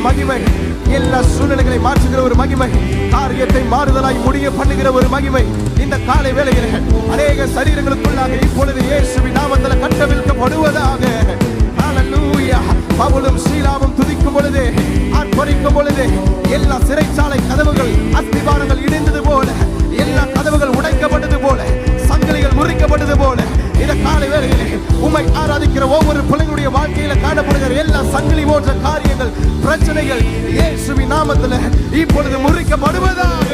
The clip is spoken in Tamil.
மகிமை, எல்லா சூழ்நிலைகளை மாற்றுகிற ஒரு மகிமை, காரியத்தை மாறுதலாய் முடிய பண்ணுகிற ஒரு மகிமை இந்த காலை வேளையிலே அநேக சரீரங்களுக்குள்ளாக இப்பொழுது இயேசுவின் நாமத்தில் கட்டவிழ்க்கப்படுவதாக. ஹல்லேலூயா. பவுலும் சீலாவும் துதிக்கும் பொழுது, ஆர்ப்பரிக்கும் பொழுது எல்லா சிறைச்சாலை கதவுகள் அஸ்திபாரங்கள் இடிந்தது போல, எல்லா கதவுகள் உடைக்கப்பட்டது போல, சங்கிலிகள் முறிக்கப்பட்டது போல இந்த காலை வேளையிலே உம்மை ஆராதிக்கிற ஒவ்வொரு பிள்ளைகளுடைய வாழ்க்கையில காணப்படுகிற எல்லா சங்கிலி போன்ற காரியங்கள், பிரச்சனைகள் இயேசுவின் நாமத்தில் இப்பொழுது முறிக்கப்படுவதாக.